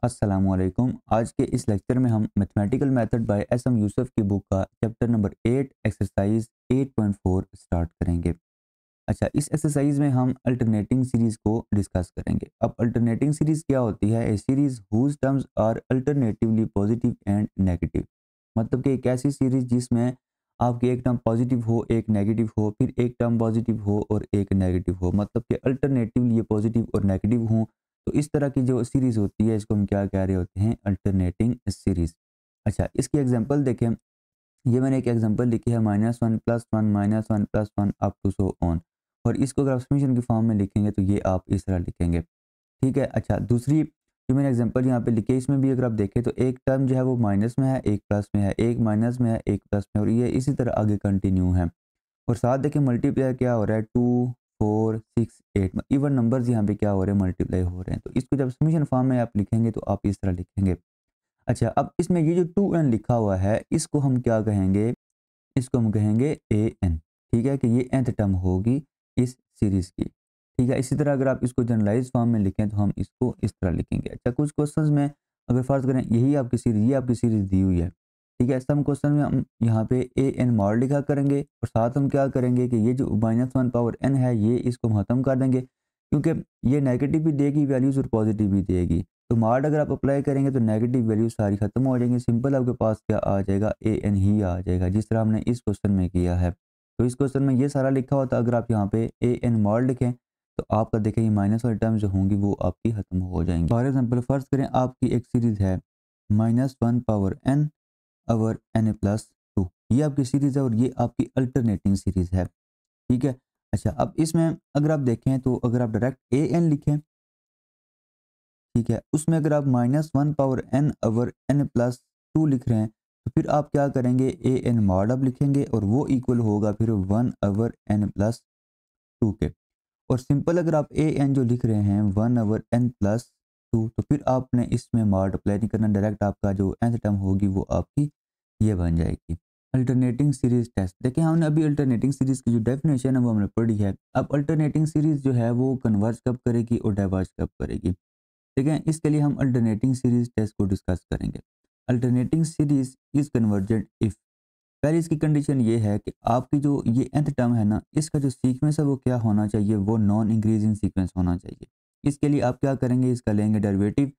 अस्सलामुअलैकुम। आज के इस लेक्चर में हम mathematical method by SM. Yusuf की बुक का चैप्टर नंबर 8 एक्सरसाइज 8.4 स्टार्ट करेंगे। अच्छा, इस एक्सरसाइज में हम अल्टरनेटिंग सीरीज़ को डिस्कस करेंगे। अब अल्टरनेटिंग सीरीज़ क्या होती है? A series whose terms are alternatively positive and negative. मतलब कि एक ऐसी सीरीज़ जिसमें आपकी एक टर्म पॉजिटिव हो, एक नेगेटिव हो, फिर एक टर्म पॉजिटिव हो और एक नेगेटिव हो। मतलब कि अल्टरनेटिवली ये पॉजिटिव और नेगेटिव हों। तो इस तरह की जो सीरीज़ होती है इसको हम क्या कह रहे होते हैं? Alternating series. अच्छा, इसकी एग्जांपल देखें। ये मैंने एक एग्जांपल लिखी है -1 + 1 -1 + 1 अप टू सो ऑन। और इसको अगर आप समीशन की फॉर्म में लिखेंगे तो ये आप इस तरह लिखेंगे। ठीक है? अच्छा, दूसरी जो मैंने एग्जांपल यहाँ पे लिखी है इसमें भी अगर आप देखें तो एक टर्म जो है वो माइनस में है, एक प्लस में है, एक माइनस में है, एक प्लस में, और ये इसी तरह आगे कंटिन्यू है। और साथ देखिए मल्टीप्लाई क्या हो रहा है, 2, 4, 6, 8 इवन नंबर्स यहाँ पे क्या हो रहे हैं, मल्टीप्लाई हो रहे हैं। तो इसको जब समीशन फॉर्म में आप लिखेंगे तो आप इस तरह लिखेंगे। अच्छा, अब इसमें ये जो 2n लिखा हुआ है इसको हम क्या कहेंगे? इसको हम कहेंगे an। ठीक है? कि ये nth टर्म होगी इस सीरीज़ की। ठीक है? इसी तरह अगर आप इसको जनरलाइज़ फॉर्म में लिखें तो हम इसको इस तरह लिखेंगे। अच्छा, कुछ क्वेश्चंस में अगर फ़र्ज़ करें यही आपकी सीरीज़, ये आपकी सीरीज़ दी हुई है। ठीक है? सम क्वेश्चन में हम यहाँ पे an मॉड लिखा करेंगे और साथ हम क्या करेंगे कि ये जो -1 पावर n है ये इसको हम ख़त्म कर देंगे, क्योंकि ये नेगेटिव भी देगी वैल्यूज़ और पॉजिटिव भी देगी। तो मॉड अगर आप अप्लाई करेंगे तो नेगेटिव वैल्यू सारी खत्म हो जाएंगी। सिंपल आपके पास क्या आ जाएगा? an ही आ जाएगा, जिस तरह हमने इस क्वेश्चन में किया है। तो इस क्वेश्चन में ये सारा लिखा होता, अगर आप यहाँ पे an मॉड लिखें तो आपका देखें ये माइनस वाली टर्म जो होंगी वो आपकी खत्म हो जाएंगी। फॉर एग्जाम्पल फ़र्ज़ करें आपकी एक सीरीज़ है -1 पावर n ओवर n+2। ये आपकी सीरीज़ है और ये आपकी अल्टरनेटिंग सीरीज़ है। ठीक है? अच्छा, अब इसमें अगर आप देखें तो अगर आप डायरेक्ट an लिखें, ठीक है, उसमें अगर आप -1 पावर n ओवर n+2 लिख रहे हैं तो फिर आप क्या करेंगे? an मॉड आप लिखेंगे और वो इक्वल होगा फिर 1 ओवर n+2 के। और सिंपल अगर आप an जो लिख रहे हैं 1 ओवर n+2, तो फिर आपने इसमें मॉड अप्लाई नहीं करना, डायरेक्ट आपका जो nth टर्म होगी वो आपकी ये बन जाएगी। अल्टरनेटिंग सीरीज़ टेस्ट देखिए, हमने अभी अल्टरनेटिंग सीरीज़ की जो डेफिनेशन है वो हमने पढ़ी है। अब अल्टरनेटिंग सीरीज़ जो है वो कन्वर्ज कब करेगी और डाइवर्ज कब करेगी? ठीक है? इसके लिए हम अल्टरनेटिंग सीरीज़ टेस्ट को डिस्कस करेंगे। Alternating series is convergent if. पहले इसकी कंडीशन ये है कि आपकी जो ये nth टर्म है ना, इसका जो सीक्वेंस है वो क्या होना चाहिए? वो नॉन इंक्रीजिंग सीक्वेंस होना चाहिए। इसके लिए आप क्या करेंगे? इसका लेंगे डेरिवेटिव।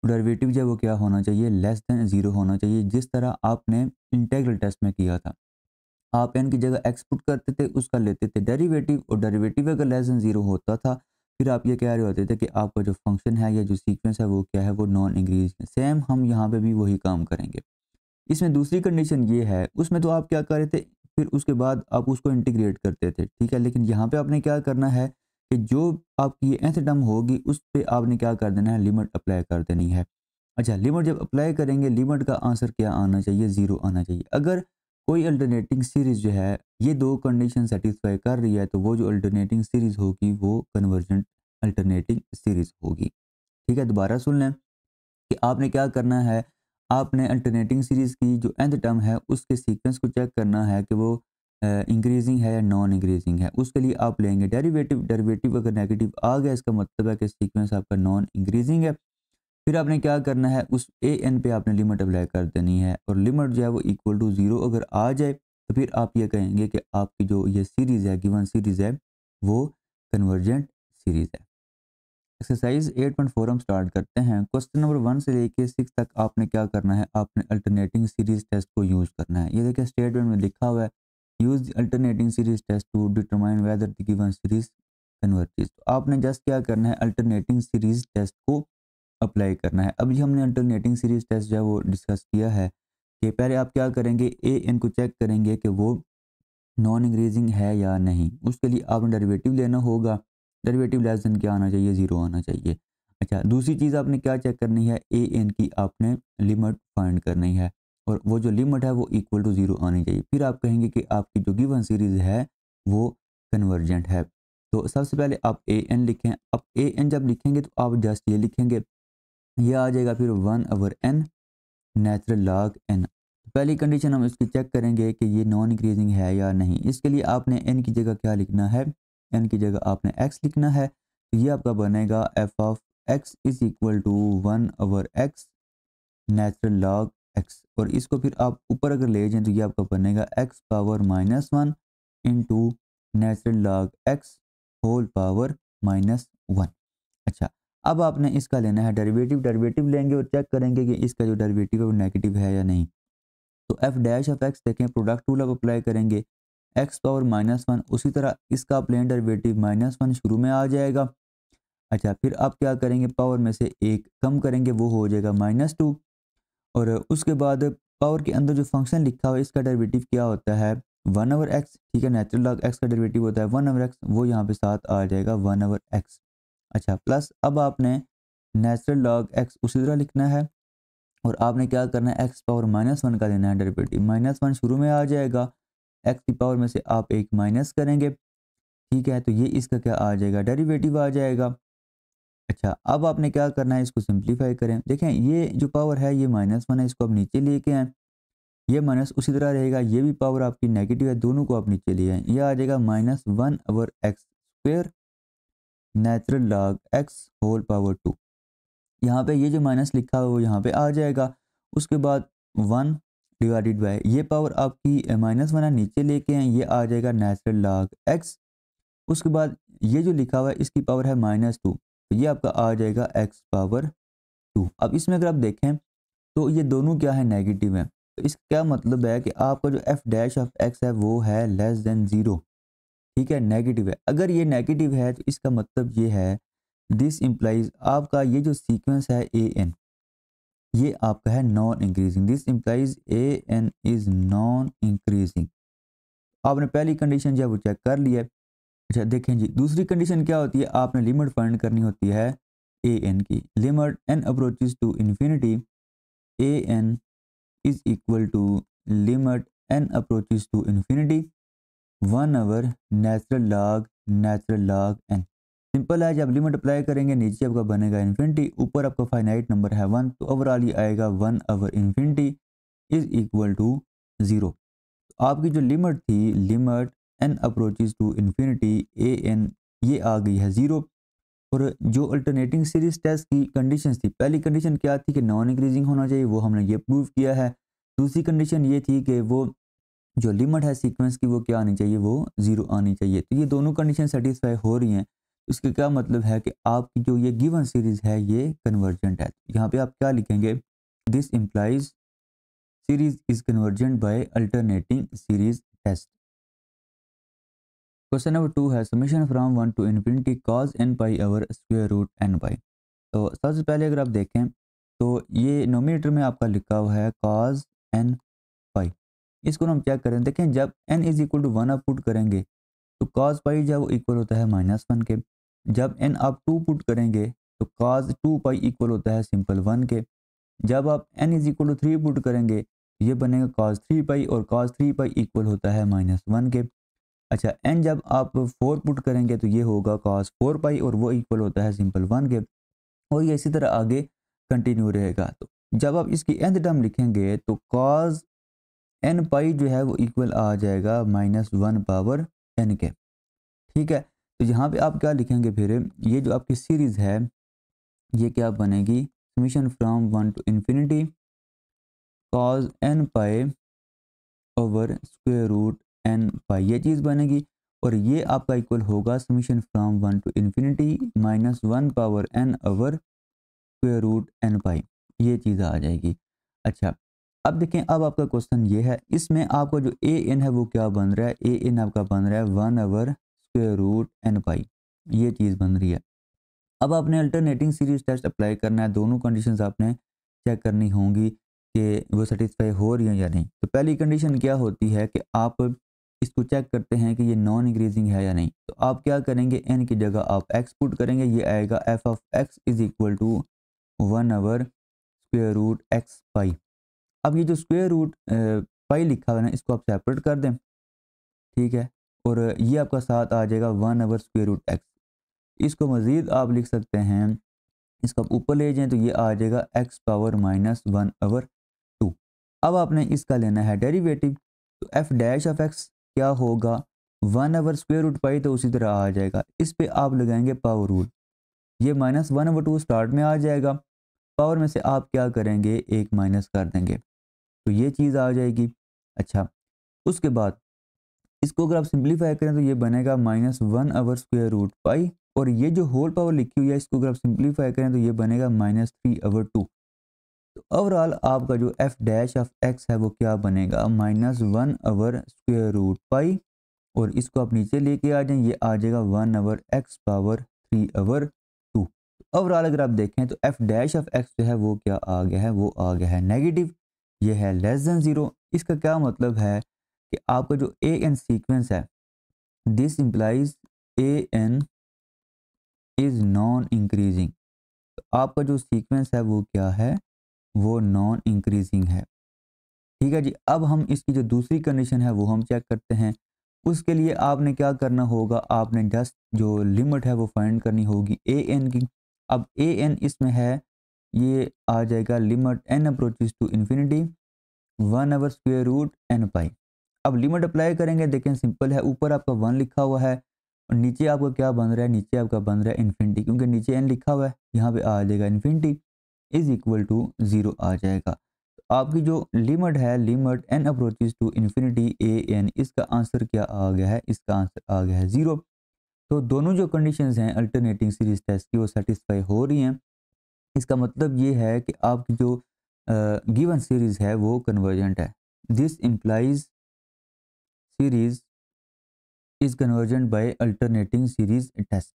डेरिवेटिव जो है वो क्या होना चाहिए? लेस देन 0 होना चाहिए, जिस तरह आपने इंटीग्रल टेस्ट में किया था। आप n की जगह x पुट करते थे, उसका लेते थे डेरिवेटिव, और डेरिवेटिव अगर लेस देन 0 होता था, फिर आप ये कह रहे होते थे कि आपका जो फंक्शन है या जो सीक्वेंस है वो क्या है? वो नॉन इंक्रीजिंग। सेम हम यहाँ पे भी वही काम करेंगे। इसमें दूसरी कंडीशन ये है, उसमें तो आप क्या कर रहे थे, फिर उसके बाद आप उसको इंटीग्रेट करते थे, ठीक है? लेकिन यहाँ पे आपने क्या करना है कि जो आपकी ये nth टर्म होगी उस पे आपने क्या कर देना है? लिमिट अप्लाई कर देनी है। अच्छा, लिमिट जब अप्लाई करेंगे, लिमिट का आंसर क्या आना चाहिए? 0 आना चाहिए। अगर कोई अल्टरनेटिंग सीरीज़ जो है ये 2 कंडीशन सैटिस्फाई कर रही है तो वो जो अल्टरनेटिंग सीरीज़ होगी वो कन्वर्जेंट अल्टरनेटिंग सीरीज़ होगी। ठीक है? दोबारा सुन लें कि आपने क्या करना है, आपने अल्टरनेटिंग सीरीज़ की जो nth टर्म है उसके सीक्वेंस को चेक करना है कि वो इंक्रीजिंग है या नॉन इंक्रीजिंग है। उसके लिए आप लेंगे डेरिवेटिव। डेरिवेटिव अगर नेगेटिव आ गया इसका मतलब है कि सीक्वेंस आपका नॉन इंक्रीजिंग है। फिर आपने क्या करना है? उस an पे आपने लिमिट अप्लाई कर देनी है, और लिमिट जो है वो इक्वल टू 0 अगर आ जाए तो फिर आप ये कहेंगे कि आपकी जो ये सीरीज़ है, गिवन सीरीज़ है, वो कन्वर्जेंट सीरीज़ है। एक्सरसाइज 8.4 हम स्टार्ट करते हैं। क्वेश्चन नंबर 1 से लेके 6 तक आपने क्या करना है? आपने अल्टरनेटिंग सीरीज टेस्ट को यूज़ करना है। ये देखिए स्टेटमेंट में लिखा हुआ है, use the alternating series test to determine whether the given series converges. तो आपने जस्ट क्या करना है? अल्टरनेटिंग सीरीज टेस्ट को अप्लाई करना है। अभी हमने अल्टरनेटिंग सीरीज टेस्ट जो है वो डिस्कस किया है कि पहले आप क्या करेंगे? an को चेक करेंगे कि वो नॉन इंक्रीजिंग है या नहीं। उसके लिए आपने डेरिवेटिव लेना होगा। डेरिवेटिव लेस देन क्या आना चाहिए? 0 आना चाहिए। अच्छा, दूसरी चीज़ आपने क्या चेक करनी है? an की आपने लिमिट फाइंड करनी है, और वो जो लिमिट है वो इक्वल टू 0 आनी चाहिए। फिर आप कहेंगे कि आपकी जो गिवन सीरीज़ है वो कन्वर्जेंट है। तो सबसे पहले आप an लिखें। अब an जब लिखेंगे तो आप जस्ट ये लिखेंगे, ये आ जाएगा फिर 1 over n natural log n। पहली कंडीशन हम इसकी चेक करेंगे कि ये नॉन इंक्रीजिंग है या नहीं। इसके लिए आपने n की जगह क्या लिखना है? n की जगह आपने x लिखना है। तो ये आपका बनेगा f of x is equal to 1/x natural log x, और इसको फिर आप ऊपर अगर ले जाएं तो ये आपका बनेगा x⁻⁻1 into natural log x whole power -1। अच्छा, अब आपने इसका लेना है डेरिवेटिव। डेरिवेटिव लेंगे और चेक करेंगे कि इसका जो डेरिवेटिव है वो नेगेटिव है या नहीं। तो एफ डैश ऑफ एक्स देखें, प्रोडक्ट रूल आप अप्लाई करेंगे, x⁻⁻1, उसी तरह इसका प्लेन डेरिवेटिव -1 शुरू में आ जाएगा। अच्छा, फिर आप क्या करेंगे, पावर में से एक कम करेंगे, वो हो जाएगा -2, और उसके बाद पावर के अंदर जो फंक्शन लिखा हुआ है इसका डेरिवेटिव क्या होता है 1/x। ठीक है, नेचुरल लॉग एक्स का डेरिवेटिव होता है 1/x, वो यहाँ पे साथ आ जाएगा 1/x। अच्छा, प्लस अब आपने नेचुरल लॉग एक्स उसी तरह लिखना है, और आपने क्या करना है x⁻⁻1 का लेना है डेरिवेटिव। -1 शुरू में आ जाएगा, एक्स की पावर में से आप एक माइनस करेंगे। ठीक है, तो ये इसका क्या आ जाएगा, डेरिवेटिव आ जाएगा। अच्छा, अब आपने क्या करना है, इसको सिंप्लीफाई करें। देखें, ये जो पावर है ये -1 है, इसको आप नीचे लेके आएँ, ये माइनस उसी तरह रहेगा, ये भी पावर आपकी नेगेटिव है, दोनों को आप नीचे ले आएँ, ये आ जाएगा -1/x² natural log x whole power 2। यहाँ पे ये जो माइनस लिखा है वो यहाँ पे आ जाएगा। उसके बाद 1 डिवाइडेड बाय ये पावर आपकी -1 है, नीचे लेके आए, ये आ जाएगा नेचुरल लॉग एक्स। उसके बाद ये जो लिखा हुआ है इसकी पावर है -2, तो ये आपका आ जाएगा x⁻2। अब इसमें अगर आप देखें तो ये दोनों क्या है, नेगेटिव है। तो इसका क्या मतलब है कि आपका जो एफ डैश ऑफ एक्स है वो है लेस देन 0। ठीक है, नेगेटिव है। अगर ये नेगेटिव है तो इसका मतलब ये है, दिस इम्प्लाइज आपका ये जो सीक्वेंस है ए एन, ये आपका है non increasing. This implies a n is non increasing. आपने पहली कंडीशन जो है वो चेक कर लिया है। अच्छा, देखें जी, दूसरी कंडीशन क्या होती है, आपने लिमिट फाइंड करनी होती है ए एन की। Limit n approaches to infinity, a n is equal to limit n approaches to infinity 1/नेचुरल लॉग एन। सिंपल है, जब लिमिट अप्लाई करेंगे नीचे आपका बनेगा इन्फिनिटी, ऊपर आपका फाइनाइट नंबर है 1, तो ओवरऑल ये आएगा 1/इन्फिनिटी इज इक्वल टू 0। आपकी जो लिमिट थी, limit n approaches to infinity a n, ये आ गई है 0। और जो अल्टरनेटिंग सीरीज टेस्ट की कंडीशंस थी, पहली कंडीशन क्या थी कि नॉन इंक्रीजिंग होना चाहिए, वो हमने ये प्रूव किया है। दूसरी कंडीशन ये थी कि वो जो लिमिट है सीक्वेंस की वो क्या आनी चाहिए, वो 0 आनी चाहिए। तो ये दोनों कंडीशन सेटिस्फाई हो रही हैं। इसका क्या मतलब है कि आपकी जो ये गिवन सीरीज है ये कन्वर्जेंट है। यहाँ पे आप क्या लिखेंगे, this implies series is convergent by alternating series test. Question number 2 है summation from 1 to infinity cos n pi over square root n pi। तो सबसे पहले अगर आप देखें तो ये नोमिनेटर में आपका लिखा हुआ है cos n pi। इसको हम चेक करें, देखें जब n इज इक्वल टू 1 आप पुट करेंगे तो cos pi जब वो इक्वल होता है -1 के। जब n आप 2 पुट करेंगे तो cos 2 pi इक्वल होता है सिंपल 1 के। जब आप n is equal to 3 put करेंगे ये बनेगा cos 3 pi, और cos 3 pi इक्वल होता है -1 के। अच्छा, n जब आप 4 पुट करेंगे तो ये होगा cos 4 pi, और वो इक्वल होता है सिंपल 1 के। और ये इसी तरह आगे कंटिन्यू रहेगा। तो जब आप इसकी nth टर्म लिखेंगे तो cos n pi जो है वो इक्वल आ जाएगा -1 पावर n के। ठीक है, तो यहाँ पे आप क्या लिखेंगे, फिर ये जो आपकी सीरीज है ये क्या बनेगी, summation from 1 to infinity cos n pi over square root n pi, ये चीज़ बनेगी। और ये आपका इक्वल होगा summation from 1 to infinity -1 power n over square root n pi, ये चीज़ आ जाएगी। अच्छा, अब देखें, अब आपका क्वेश्चन ये है, इसमें आपका जो ए एन है वो क्या बन रहा है, ए एन आपका बन रहा है 1 over square root n pi, ये चीज़ बन रही है। अब आपने अल्टरनेटिंग सीरीज टेस्ट अप्लाई करना है, दोनों कंडीशंस आपने चेक करनी होंगी कि वो सेटिस्फाई हो रही हैं या नहीं। तो पहली कंडीशन क्या होती है कि आप इसको चेक करते हैं कि ये नॉन इंक्रीजिंग है या नहीं। तो आप क्या करेंगे, n की जगह आप x पुट करेंगे, ये आएगा f of x is equal to 1 over square root x pi. अब ये जो स्क्वायर रूट पाई लिखा हुआ है ना, इसको आप सेपरेट कर दें। ठीक है, और ये आपका साथ आ जाएगा 1 ओवर स्क्वायर रूट एक्स। इसको मज़ीद आप लिख सकते हैं, इसको आप ऊपर ले जाएं तो ये आ जाएगा x पावर -1 ओवर 2। अब आपने इसका लेना है डेरिवेटिव। तो f डैश ऑफ x क्या होगा, 1 ओवर स्क्वायर रूट पाई, तो उसी तरह आ जाएगा। इस पे आप लगाएंगे पावर रूल। ये -1/2 स्टार्ट में आ जाएगा, पावर में से आप क्या करेंगे, एक माइनस कर देंगे, तो ये चीज़ आ जाएगी। अच्छा, उसके बाद इसको अगर आप सिंप्लीफाई करें तो ये बनेगा -1/√π, और ये जो होल पावर लिखी हुई है इसको अगर आप सिंप्लीफाई करें तो ये बनेगा -3/2। तो ओवरऑल आपका जो एफ डैश ऑफ एक्स है वो क्या बनेगा, -1/√π, और इसको आप नीचे लेके आ जाएं, ये आ जाएगा 1/x⁻³ ओवरऑल अगर आप देखें तो एफ डैश ऑफ एक्स जो है वो क्या आ गया है, वो आ गया है नेगेटिव, ये है लेस देन 0। इसका क्या मतलब है कि आपका जो ए एन सीक्वेंस है, this implies a n is non increasing. तो आपका जो सीक्वेंस है वो क्या है, वो नॉन इंक्रीजिंग है। ठीक है जी, अब हम इसकी जो दूसरी कंडीशन है वो हम चेक करते हैं। उसके लिए आपने क्या करना होगा, आपने जस्ट जो लिमिट है वो फाइंड करनी होगी ए एन की। अब ए एन इसमें है, ये आ जाएगा limit n approaches to infinity 1/√n π। अब लिमिट अप्लाई करेंगे, देखें सिंपल है, ऊपर आपका 1 लिखा हुआ है और नीचे आपका क्या बन रहा है, नीचे आपका बन रहा है इन्फिनिटी, क्योंकि नीचे n लिखा हुआ है, यहाँ पे आ जाएगा इन्फिनिटी इज इक्वल टू 0 आ जाएगा। तो आपकी जो लिमिट है, limit n approaches to infinity a n, इसका आंसर क्या आ गया है, इसका आंसर आ गया है 0। तो दोनों जो कंडीशंस हैं अल्टरनेटिंग सीरीज टेस्ट की वो सेटिस्फाई हो रही हैं। इसका मतलब ये है कि आपकी जो गिवन सीरीज है वो कन्वर्जेंट है। This implies series is convergent by alternating series test.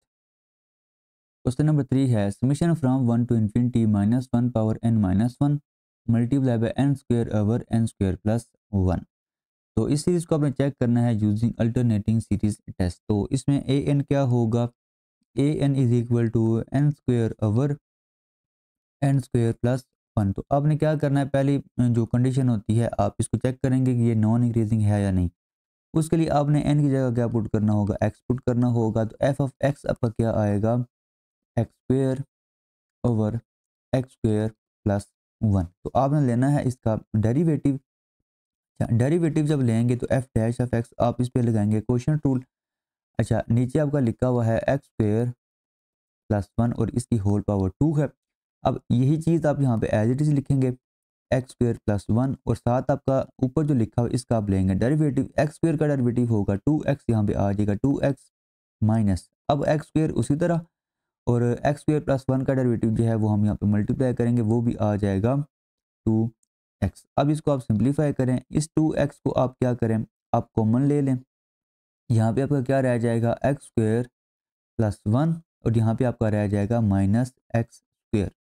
Question number 3 है summation from 1 to infinity -1 power n-1 multiply by n square over n square plus 1। तो इस सीरीज को आपने चेक करना है यूजिंग अल्टरनेटिंग सीरीज टेस्ट। तो इसमें ए n क्या होगा, a n is equal to n square over n square plus 1। तो आपने क्या करना है, पहली जो कंडीशन होती है आप इसको चेक करेंगे कि ये नॉन इंक्रीजिंग है या नहीं। उसके लिए आपने n की जगह क्या पुट करना होगा, x पुट करना होगा। तो एफ ऑफ एक्स आपका क्या आएगा, x square over x square plus 1। तो आपने लेना है इसका डेरिवेटिव। अच्छा, डेरिवेटिव जब लेंगे तो एफ डैश ऑफ एक्स आप इस पे लगाएंगे क्वोशंट रूल। अच्छा, नीचे आपका लिखा हुआ है एक्स स्क्वायर प्लस 1 और इसकी होल पावर 2 है। अब यही चीज़ आप यहाँ पे एज इट इज़ लिखेंगे, एक्स स्क्वायर प्लस 1, और साथ आपका ऊपर जो लिखा हुआ है इसका आप लेंगे डेरिवेटिव। एक्स स्क्वायर का डेरिवेटिव होगा 2x, यहाँ पे आ जाएगा 2x माइनस, अब एक्स स्क्वायर उसी तरह, और एक्स स्क्वायर प्लस 1 का डेरिवेटिव जो है वो हम यहाँ पे मल्टीप्लाई करेंगे, वो भी आ जाएगा 2x। अब इसको आप सिंप्लीफाई करें, इस 2x को आप क्या करें, आप कॉमन ले लें। यहाँ पे आपका क्या रह जाएगा, एक्स स्क्वायर प्लस 1, और यहाँ पे आपका रह जाएगा minus x square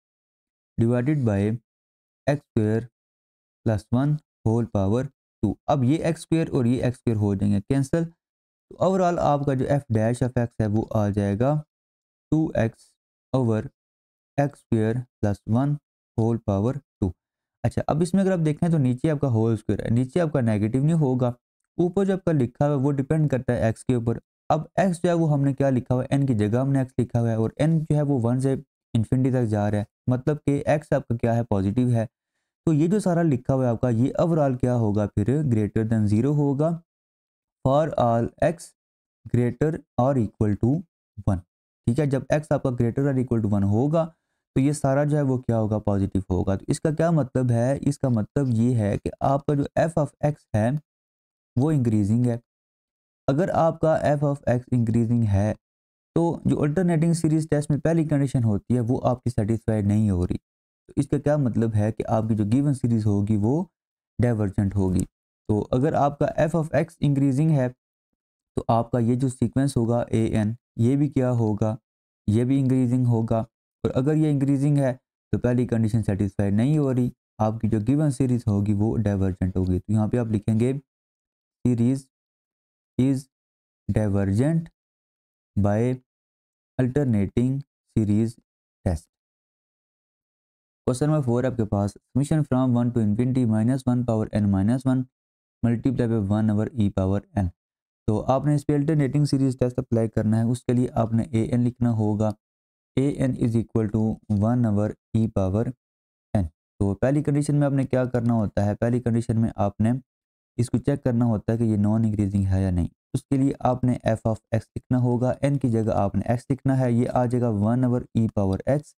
divided by x square plus 1 whole power 2। अब ये एक्स स्क्वायर और ये एक्स स्क्वायर हो जाएंगे कैंसिल। तो ओवरऑल आपका जो एफ डैश ऑफ एक्स है वो आ जाएगा 2x over x square plus 1 whole power 2। अच्छा, अब इसमें अगर आप देखें तो नीचे आपका होल स्क्वायर है, नीचे आपका नेगेटिव नहीं होगा, ऊपर जो आपका लिखा हुआ है वो डिपेंड करता है एक्स के ऊपर। अब एक्स जो है वो हमने क्या लिखा हुआ है, एन की जगह हमने एक्स लिखा हुआ है, और एन जो है वो 1 से इन्फिनिटी तक जा रहा है, मतलब कि एक्स आपका क्या है, पॉजिटिव है। तो ये जो सारा लिखा हुआ है आपका, ये ओवरऑल क्या होगा, फिर ग्रेटर देन 0 होगा फॉर ऑल एक्स ग्रेटर और इक्वल टू 1। ठीक है, जब एक्स आपका ग्रेटर और इक्वल टू 1 होगा तो ये सारा जो है वो क्या होगा, पॉजिटिव होगा। तो इसका क्या मतलब है, इसका मतलब ये है कि आपका जो एफ ऑफ एक्स है वो इंक्रीजिंग है। अगर आपका एफ ऑफ एक्स इंक्रीजिंग है तो जो अल्टरनेटिंग सीरीज टेस्ट में पहली कंडीशन होती है वो आपकी सेटिस्फाइड नहीं हो रही। तो इसका क्या मतलब है कि आपकी जो गिवन सीरीज होगी वो डाइवर्जेंट होगी। तो अगर आपका एफ ऑफ एक्स इंक्रीजिंग है तो आपका ये जो सीक्वेंस होगा ए एन, ये भी क्या होगा, ये भी इंक्रीजिंग होगा। और अगर ये इंक्रीजिंग है तो पहली कंडीशन सेटिस्फाइड नहीं हो रही, आपकी जो गिवन सीरीज होगी वो डाइवर्जेंट होगी। तो यहाँ पे आप लिखेंगे series is divergent by alternating series test. Question number 4 आपके पास summation from 1 to infinity -1 power n-1 multiply by 1 over e power n। तो आपने इस पे अल्टरनेटिंग सीरीज टेस्ट अप्लाई करना है। उसके लिए आपने ए एन लिखना होगा, a n is equal to 1 over e power n. तो पहली कंडीशन में आपने क्या करना होता है, पहली कंडीशन में आपने इसको चेक करना होता है कि ये नॉन इंक्रीजिंग है या नहीं। उसके लिए आपने एफ ऑफ एक्स लिखना होगा, एन की जगह आपने एक्स लिखना है, ये आ जाएगा 1/e⁻x।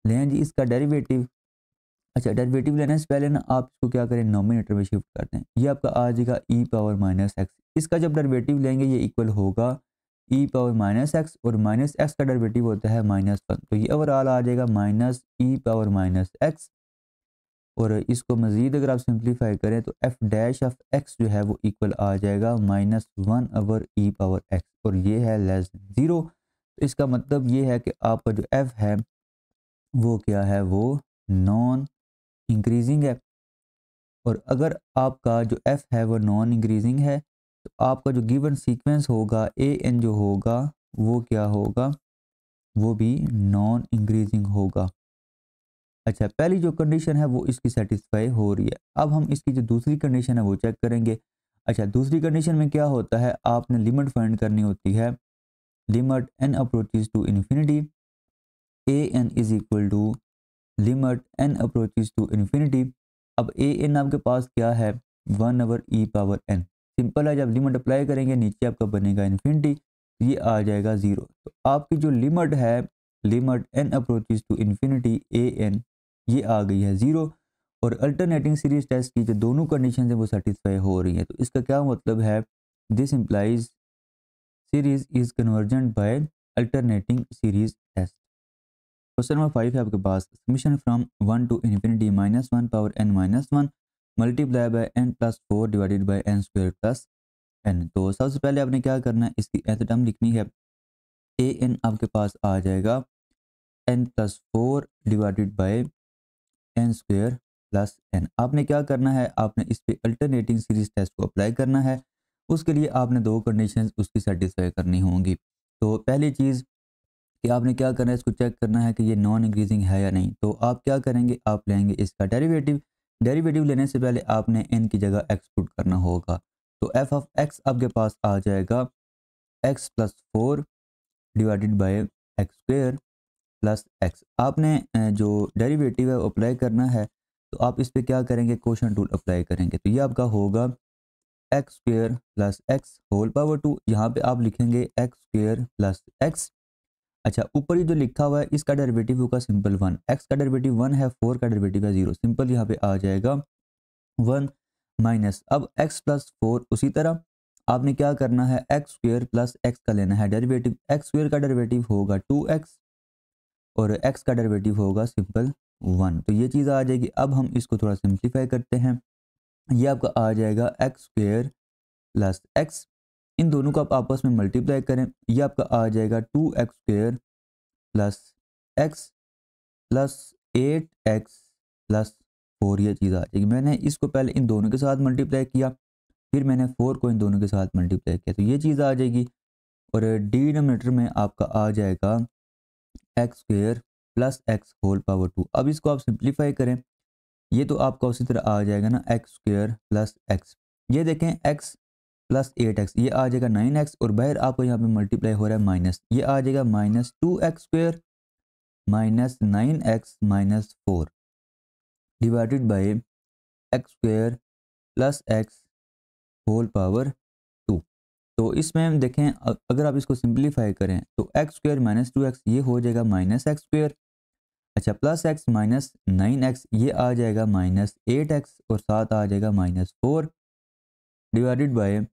लें जी इसका डेरिवेटिव। अच्छा, डेरिवेटिव लेने से पहले ना आप इसको क्या करें, नोमिनेटर में शिफ्ट कर दें। ये आपका आ जाएगा e⁻x। इसका जब डेरिवेटिव लेंगे ये इक्वल होगा e⁻x, और माइनस एक्स का डेरिवेटिव होता है -1, तो ये ओवरऑल आ जाएगा -e⁻x। और इसको मज़ीद अगर आप सिंप्लीफाई करें तो एफ डैश ऑफ एक्स जो है वो इक्वल आ जाएगा -1/e⁻x, और ये है लेस देन 0। तो इसका मतलब ये है कि आपका जो एफ है वो क्या है, वो नॉन इंक्रीजिंग है। और अगर आपका जो एफ है वो नॉन इंक्रीजिंग है तो आपका जो गिवन सीक्वेंस होगा ए एन जो होगा वो क्या होगा, वो भी नॉन इंक्रीजिंग होगा। अच्छा, पहली जो कंडीशन है वो इसकी सेटिस्फाई हो रही है। अब हम इसकी जो दूसरी कंडीशन है वो चेक करेंगे। अच्छा, दूसरी कंडीशन में क्या होता है, आपने लिमिट फाइंड करनी होती है। Limit n approaches to infinity a n is equal to limit n approaches to infinity. अब ए एन आपके पास क्या है, 1/e⁻n। सिंपल है, जब लिमिट अप्लाई करेंगे नीचे आपका बनेगा इन्फिनिटी, ये आ जाएगा 0। तो आपकी जो लिमिट है, limit n approaches to infinity a n, ये आ गई है 0। और अल्टरनेटिंग सीरीज टेस्ट की जो दोनों कंडीशन है वो सेटिस्फाई हो रही है। तो इसका क्या मतलब है, this implies series is convergent by alternating series test. Question number 5 है आपके पास, summation from 1 to infinity -1 multiply by n+4 divided by n² तो सबसे पहले आपने क्या करना है, इसकी nth टर्म लिखनी है। ए एन आपके पास आ जाएगा n+4 डिवाइडेड बाय n²+n। आपने क्या करना है, आपने इस पे अल्टरनेटिंग सीरीज टेस्ट को अप्लाई करना है। उसके लिए आपने दो कंडीशंस उसकी सेटिस्फाई करनी होंगी। तो पहली चीज़ कि आपने क्या करना है, इसको चेक करना है कि ये नॉन इंक्रीजिंग है या नहीं। तो आप क्या करेंगे, आप लेंगे इसका डेरिवेटिव। डेरिवेटिव लेने से पहले आपने n की जगह x पुट करना होगा। तो एफ ऑफ x आपके पास आ जाएगा x+4 डिवाइडेड बाय x²+x। आपने जो डेरिवेटिव है वो अप्लाई करना है। तो आप इस पे क्या करेंगे, क्वोशंट रूल अप्लाई करेंगे। तो ये आपका होगा x²+x²। यहाँ पे आप लिखेंगे x²+x। अच्छा, ऊपर ही जो लिखा हुआ है इसका डेरिवेटिव होगा सिंपल 1। x का डेरिवेटिव 1 है, 4 का डेरिवेटिव है 0। सिंपल यहाँ पे आ जाएगा 1 माइनस। अब x+4 उसी तरह आपने क्या करना है, x²+x का लेना है डेरिवेटिव। x² का डेरिवेटिव होगा 2x और x का डेरिवेटिव होगा सिंपल 1। तो ये चीज़ आ जाएगी। अब हम इसको थोड़ा सिंप्लीफाई करते हैं। ये आपका आ जाएगा x²+x। इन दोनों को आप आपस में मल्टीप्लाई करें, ये आपका आ जाएगा 2x²+x प्लस 8x+4। ये चीज़ आ जाएगी। मैंने इसको पहले इन दोनों के साथ मल्टीप्लाई किया, फिर मैंने 4 को इन दोनों के साथ मल्टीप्लाई किया, तो ये चीज़ आ जाएगी। और डिनोमिनेटर में आपका आ जाएगा x²+x²। अब इसको आप सिंप्लीफाई करें, ये तो आपका उसी तरह आ जाएगा ना, x²+x। ये देखें x+8x, ये आ जाएगा 9x, और बाहर आपको यहाँ पे मल्टीप्लाई हो रहा है माइनस, ये आ जाएगा -2x² -9x-4 divided by x²+x²। तो इसमें हम देखें अगर आप इसको सिंप्लीफाई करें तो x² -2x ये हो जाएगा -x²। अच्छा, प्लस x -9x ये आ जाएगा -8x, और साथ आ जाएगा -4 डिवाइडेड बाय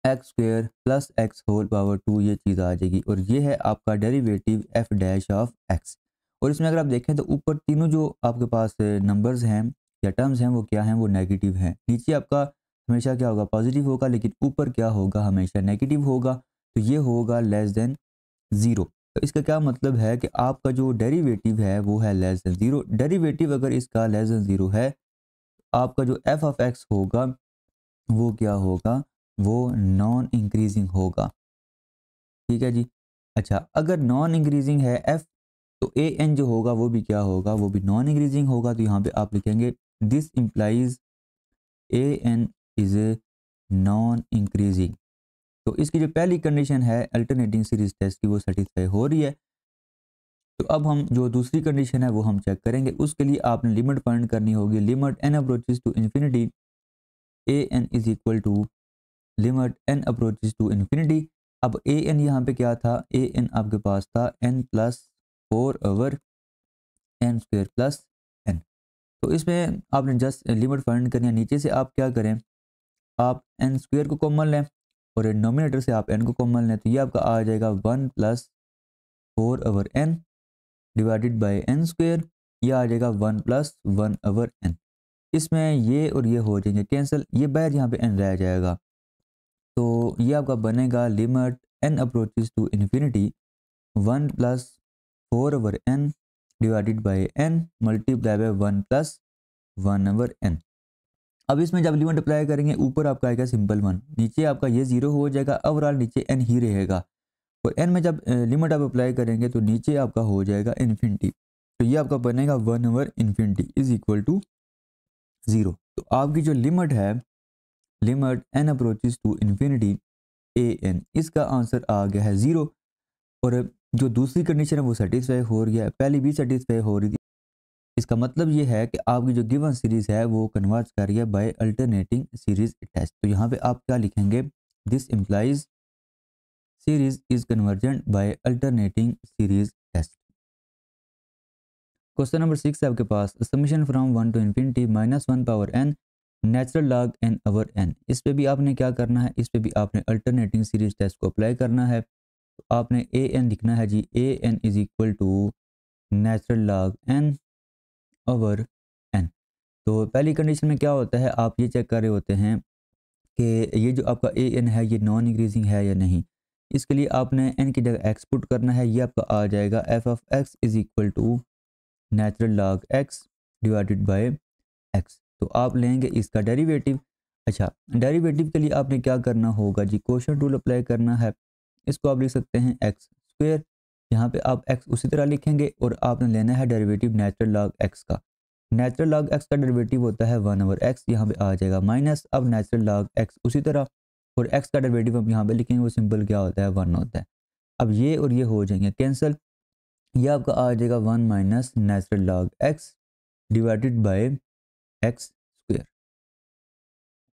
x²+x²। ये चीज़ आ जाएगी, और ये है आपका derivative f dash of x। और इसमें अगर आप देखें तो ऊपर तीनों जो आपके पास नंबर्स हैं या टर्म्स हैं वो क्या हैं, वो नेगेटिव हैं। नीचे आपका हमेशा क्या होगा, पॉजिटिव होगा, लेकिन ऊपर क्या होगा, हमेशा नेगेटिव होगा। तो ये होगा लेस देन 0। तो इसका क्या मतलब है कि आपका जो डेरिवेटिव है वो है लेस देन 0। डेरिवेटिव अगर इसका लेस देन 0 है, आपका जो एफ ऑफ एक्स होगा वो क्या होगा, वो नॉन इंक्रीजिंग होगा। ठीक है जी। अच्छा, अगर नॉन इंक्रीजिंग है एफ, तो ए एन जो होगा वो भी क्या होगा, वो भी नॉन इंक्रीजिंग होगा। तो यहाँ पे आप लिखेंगे this implies a n is a non increasing. तो इसकी जो पहली कंडीशन है अल्टरनेटिंग सीरीज टेस्ट की, वो सेटिस्फाई हो रही है। तो अब हम जो दूसरी कंडीशन है वो हम चेक करेंगे। उसके लिए आपने लिमिट फाइंड करनी होगी। Limit n approaches to infinity a n is equal to limit n approaches to infinity. अब ए एन यहाँ पे क्या था, ए एन आपके पास था n plus 4 n square plus n. तो इसमें आपने जस्ट लिमिट फाइंड करनी है। नीचे से आप क्या करें, आप एन स्क्वेयर को कॉमन लें और नोमिनेटर से आप एन को कॉमन लें, तो ये आपका आ जाएगा 1 + 4/n divided by N square. ये आ जाएगा 1 + 1/n। इसमें ये और ये हो जाएंगे कैंसिल, ये बाहर यहाँ पे n रह जाएगा। तो ये आपका बनेगा limit n approaches to infinity 1 + 4/n divided by n multiply by 1 + 1/n। अब इसमें जब लिमिट अप्लाई करेंगे ऊपर आपका आएगा सिंपल 1, नीचे आपका ये 0 हो जाएगा, ओवरऑल नीचे n ही रहेगा। और n में जब लिमिट आप अप्लाई करेंगे तो नीचे आपका हो जाएगा इन्फिनिटी। तो ये आपका बनेगा 1/∞ इज इक्वल टू 0। तो आपकी जो लिमिट है, limit n approaches to infinity a n, इसका आंसर आ गया है 0। और जो दूसरी कंडीशन है वो सेटिस्फाई हो रही है, पहली भी सेटिस्फाई हो रही थी। इसका मतलब ये है कि आपकी जो गिवन सीरीज है वो कन्वर्ज कर रही है बाय अल्टरनेटिंग सीरीज टेस्ट। तो यहाँ पे आप क्या लिखेंगे, this implies series is convergent by alternating series test. Question number 6 है आपके पास, summation from 1 to infinity -1/n natural log n/n। इस पे भी आपने क्या करना है, इस पे भी आपने अल्टरनेटिंग सीरीज टेस्ट को अप्लाई करना है। तो आपने ए एन लिखना है जी, a n is equal to natural log n/n। तो पहली कंडीशन में क्या होता है, आप ये चेक कर रहे होते हैं कि ये जो आपका ए एन है ये नॉन इंक्रीजिंग है या नहीं। इसके लिए आपने n की जगह x पुट करना है, ये आपका आ जाएगा f(x) is equal to natural log x divided by x। तो आप लेंगे इसका डेरिवेटिव। अच्छा, डेरिवेटिव के लिए आपने क्या करना होगा जी, क्वोशंट रूल अप्लाई करना है। इसको आप लिख सकते हैं x स्क्वेयर, यहाँ पे आप x उसी तरह लिखेंगे और आपने लेना है डेरिवेटिव नेचुरल लॉग x का। नेचुरल लॉग x का डेरिवेटिव होता है 1/x, यहाँ पे आ जाएगा माइनस, अब नेचुरल लॉग x उसी तरह, और x का डेरिवेटिव हम यहाँ पे लिखेंगे वो सिंपल क्या होता है, 1 होता है। अब ये और ये हो जाएंगे कैंसिल, ये आपका आ जाएगा 1 minus natural log x divided by x square.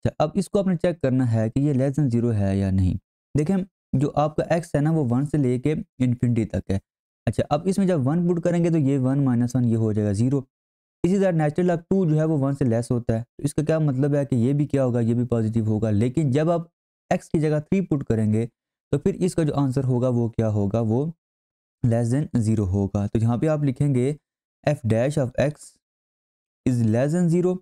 अच्छा, अब इसको आपने चेक करना है कि ये लेस देन 0 है या नहीं। देखें जो आपका x है ना वो 1 से लेके इन्फिनिटी तक है। अच्छा, अब इसमें जब 1 पुट करेंगे तो ये 1 - 1 ये हो जाएगा 0। इसी तरह नेचुरल लॉग 2 जो है वो 1 से लेस होता है, तो इसका क्या मतलब है कि ये भी क्या होगा, ये भी पॉजिटिव होगा। लेकिन जब आप x की जगह 3 पुट करेंगे तो फिर इसका जो आंसर होगा वो क्या होगा, वो लेस देन 0 होगा। तो यहाँ पे आप लिखेंगे f(x) is less than 0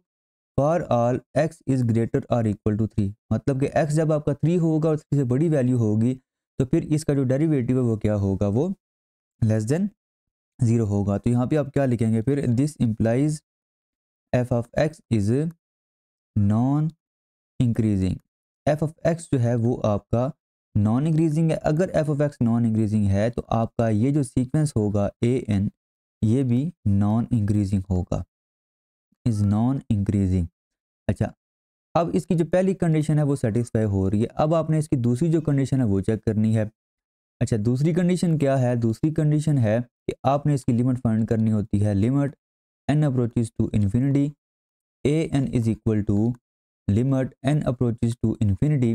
for all x is greater और इक्वल टू 3। मतलब कि x जब आपका 3 होगा और 3 से बड़ी वैल्यू होगी तो फिर इसका जो डेरिवेटिव है वो क्या होगा, वो लेस देन 0 होगा। तो यहाँ पे आप क्या लिखेंगे फिर, this implies f(x) is non increasing. f(x) जो है वो आपका नॉन इंक्रीजिंग है। अगर f(x) नॉन इंक्रीजिंग है तो आपका ये जो सीक्वेंस होगा an ये भी नॉन इंक्रीजिंग होगा, इज नॉन इंक्रीजिंग। अच्छा, अब इसकी जो पहली कंडीशन है वो सेटिस्फाई हो रही है। अब आपने इसकी दूसरी जो कंडीशन है वो चेक करनी है। अच्छा, दूसरी कंडीशन क्या है, दूसरी कंडीशन है कि आपने इसकी लिमिट फाइंड करनी होती है। Limit n approaches to infinity a n is equal to limit n approaches to infinity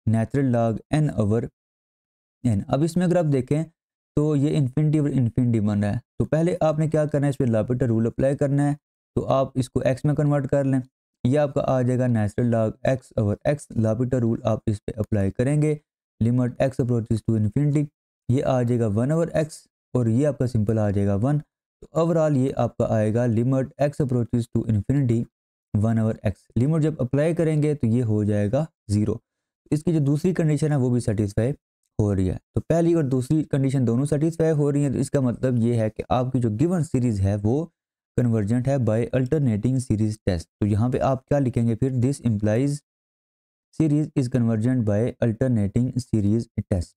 natural log n/n। अब इसमें अगर आप देखें तो ये इन्फिनिटी और इन्फिनिटी बन रहा है, तो पहले आपने क्या करना है, इस पर लापिटा रूल अप्लाई करना है। तो आप इसको x में कन्वर्ट कर लें, ये आपका आ जाएगा नेचुरल लॉग x/x। लापिटा रूल आप इस पे अप्लाई करेंगे, limit x approaches to infinity, ये आ जाएगा 1/x और ये आपका सिंपल आ जाएगा 1। तो ओवरऑल ये आपका आएगा limit x approaches to infinity 1/x। Limit जब अप्लाई करेंगे तो ये हो जाएगा 0। इसकी जो दूसरी कंडीशन है वो भी सेटिस्फाई हो रही है। तो पहली और दूसरी कंडीशन दोनों सेटिस्फाई हो रही है, तो इसका मतलब ये है कि आपकी जो गिवन सीरीज है वो कन्वर्जेंट है बाय अल्टरनेटिंग सीरीज टेस्ट। तो यहाँ पे आप क्या लिखेंगे फिर, this implies series is convergent by alternating series test.